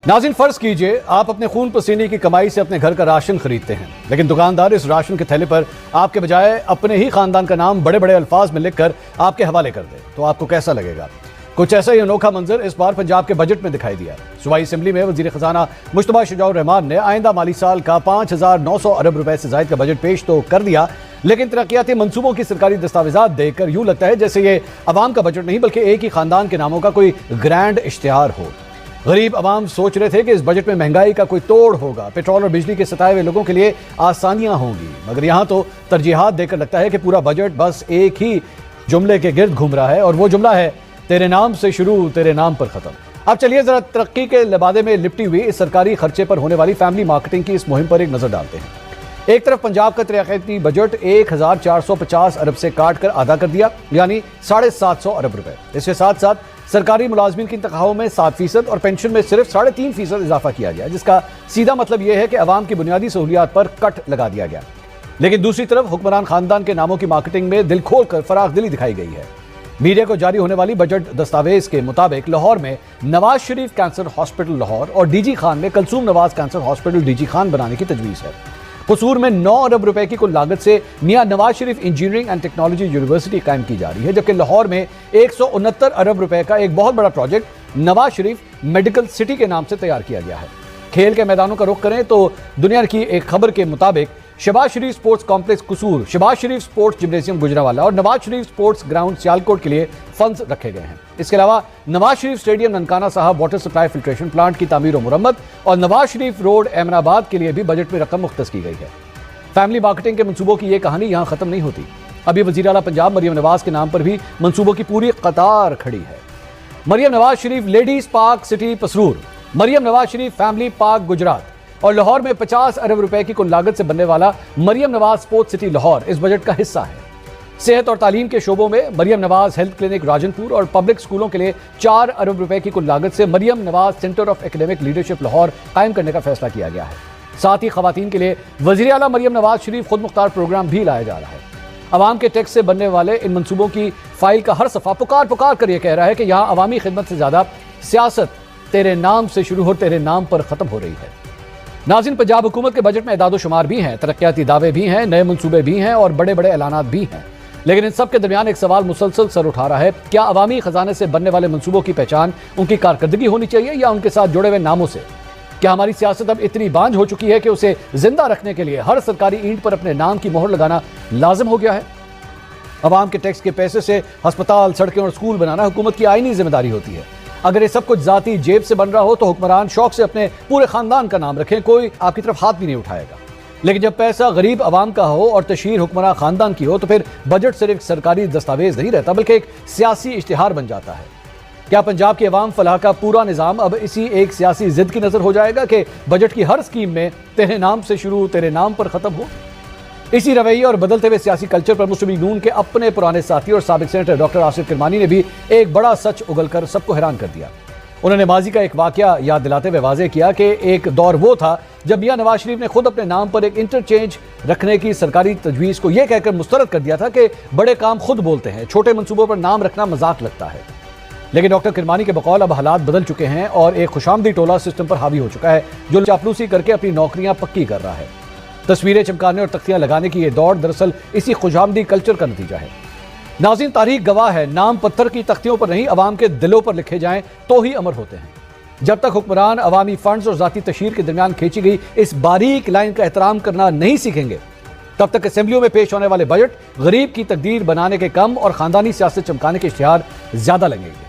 नाज़रीन, फर्ज कीजिए आप अपने खून पसीने की कमाई से अपने घर का राशन खरीदते हैं, लेकिन दुकानदार इस राशन के थैले पर आपके बजाय अपने ही खानदान का नाम बड़े बड़े अल्फाज में लिखकर आपके हवाले कर दे, तो आपको कैसा लगेगा? कुछ ऐसा ही अनोखा मंजर इस बार पंजाब के बजट में दिखाई दिया। सूबाई असेंबली में वजीर खजाना मुश्तबा शुजाउर रहमान ने आइंदा माली साल का 5,900 अरब रुपए से जायद का बजट पेश तो कर दिया, लेकिन तरक्याती मंसूबों की सरकारी दस्तावेजात देखकर यूं लगता है जैसे ये अवाम का बजट नहीं बल्कि एक ही खानदान के नामों का कोई ग्रैंड इश्तिहार हो। गरीब अवाम सोच रहे थे कि इस बजट में महंगाई का कोई तोड़ होगा, पेट्रोल और बिजली के सताए हुए लोगों के लिए आसानियां होंगी, मगर यहां तो तरजीहात देखकर लगता है कि पूरा बजट बस एक ही जुमले के गिर्द घूम रहा है, और वो जुमला है तेरे नाम से शुरू तेरे नाम पर खत्म। अब चलिए जरा तरक्की के लबादे में लिपटी हुई इस सरकारी खर्चे पर होने वाली फैमिली मार्केटिंग की इस मुहिम पर एक नजर डालते हैं। एक तरफ पंजाब का तरक्याती बजट 1,450 अरब से काट कर आधा कर दिया, यानी 750 अरब रुपए। इसके साथ साथ सरकारी मुलाजमीन की तनख्वाहों में 7% और पेंशन में सिर्फ 3.5% इजाफा किया गया, जिसका सीधा मतलब यह है कि अवाम की बुनियादी सहूलियात पर कट लगा दिया गया। लेकिन दूसरी तरफ हुक्मरान खानदान के नामों की मार्केटिंग में दिल खोल कर फराख दिली दिखाई गई है। मीडिया को जारी होने वाली बजट दस्तावेज के मुताबिक लाहौर में नवाज शरीफ कैंसर हॉस्पिटल लाहौर और डीजी खान में Kulsoom Nawaz cancer hospital DG Khan बनाने की तजवीज़ है। कसूर में 9 अरब रुपए की कुल लागत से मियां Nawaz Sharif engineering and technology university कायम की जा रही है, जबकि लाहौर में 169 अरब रुपए का एक बहुत बड़ा project Nawaz Sharif medical city के नाम से तैयार किया गया है। खेल के मैदानों का रुख करें तो दुनिया की एक खबर के मुताबिक शहबाज शरीफ स्पोर्ट्स कॉम्प्लेक्स कसूर, शहबाज शरीफ स्पोर्ट्स जिम्नेशियम गुजरावाला और नवाज शरीफ स्पोर्ट्स ग्राउंड सियालकोट के लिए फंड्स रखे गए हैं। इसके अलावा नवाज शरीफ स्टेडियम ननकाना साहब वाटर सप्लाई फिल्ट्रेशन प्लांट की तामीर और मुरम्मत और नवाज शरीफ रोड अहमदाबाद के लिए भी बजट में रकम मुख्तस की गई है। फैमिली मार्केटिंग के मंसूबों की यह कहानी यहां खत्म नहीं होती। अभी वजीर आला पंजाब मरियम नवाज के नाम पर भी मंसूबों की पूरी कतार खड़ी है। Maryam Nawaz Sharif ladies park city Pasrur, Maryam Nawaz Sharif family park Gujrat और लाहौर में 50 अरब रुपए की कुल लागत से बनने वाला मरियम नवाज स्पोर्ट्स सिटी लाहौर इस बजट का हिस्सा है। सेहत और तालीम के शोबों में मरियम नवाज हेल्थ क्लिनिक राजनपुर और पब्लिक स्कूलों के लिए 4 अरब रुपए की कुल लागत से Maryam Nawaz centre of academic leadership Lahore कायम करने का फैसला किया गया है। साथ ही खवातीन के लिए वजीर आला मरियम नवाज शरीफ खुद मुख्तार प्रोग्राम भी लाया जा रहा है। अवाम के टैक्स से बनने वाले इन मंसूबों की फाइल का हर सफा पुकार कर यह कह रहा है कि यहाँ अवामी खिदमत से ज्यादा सियासत तेरे नाम से शुरू हो तेरे नाम पर खत्म हो रही है। नाज़रीन, पंजाब हुकूमत के बजट में एदाद शुमार भी हैं, तरक्याती दावे भी हैं, नए मंसूबे भी हैं और बड़े बड़े ऐलानात भी हैं, लेकिन इन सब के दरमियान एक सवाल मुसलसल सर उठा रहा है, क्या अवामी खजाने से बनने वाले मंसूबों की पहचान उनकी कारकर्दगी होनी चाहिए या उनके साथ जुड़े हुए नामों से? क्या हमारी सियासत अब इतनी बांझ हो चुकी है कि उसे जिंदा रखने के लिए हर सरकारी ईंट पर अपने नाम की मोहर लगाना लाजिम हो गया है? अवाम के टैक्स के पैसे से अस्पताल, सड़कें और स्कूल बनाना हुकूमत की आईनी जिम्मेदारी होती है। अगर ये सब कुछ जाती जेब से बन रहा हो तो हुक्मरान शौक से अपने पूरे खानदान का नाम रखें, कोई आपकी तरफ हाथ भी नहीं उठाएगा। लेकिन जब पैसा गरीब अवाम का हो और तशहीर हुक्मरान खानदान की हो तो फिर बजट सिर्फ एक सरकारी दस्तावेज नहीं रहता बल्कि एक सियासी इश्तिहार बन जाता है। क्या पंजाब की अवाम फलाह का पूरा निज़ाम अब इसी एक सियासी जिद की नजर हो जाएगा कि बजट की हर स्कीम में तेरे नाम से शुरू तेरे नाम पर खत्म हो? इसी रवैये और बदलते हुए सियासी कल्चर पर मुस्लिम लीग नून के अपने पुराने साथी और साबिक सेनेटर डॉक्टर आसिफ किरमानी ने भी एक बड़ा सच उगलकर सबको हैरान कर दिया। उन्होंने माजी का एक वाकया याद दिलाते हुए वाज़ेह किया कि एक दौर वो था जब मियां नवाज शरीफ ने खुद अपने नाम पर एक इंटरचेंज रखने की सरकारी तजवीज़ को यह कहकर मुस्तरद कर दिया था कि बड़े काम खुद बोलते हैं, छोटे मंसूबों पर नाम रखना मजाक लगता है। लेकिन डॉक्टर किरमानी के बकौल अब हालात बदल चुके हैं और एक खुशामदी टोला सिस्टम पर हावी हो चुका है जो चापलूसी करके अपनी नौकरियां पक्की कर रहा है। तस्वीरें चमकाने और तख्तियां लगाने की यह दौड़ दरअसल इसी खुशामदी कल्चर का नतीजा है। नाज़रीन, तारीख गवाह है, नाम पत्थर की तख्तियों पर नहीं अवाम के दिलों पर लिखे जाएं तो ही अमर होते हैं। जब तक हुक्मरान अवामी फंड्स और जाती तशहीर के दरमियान खींची गई इस बारीक लाइन का एहतराम करना नहीं सीखेंगे, तब तक असेंबलियों में पेश होने वाले बजट गरीब की तकदीर बनाने के कम और खानदानी सियासत चमकाने के इश्तिहार ज्यादा लगेंगे।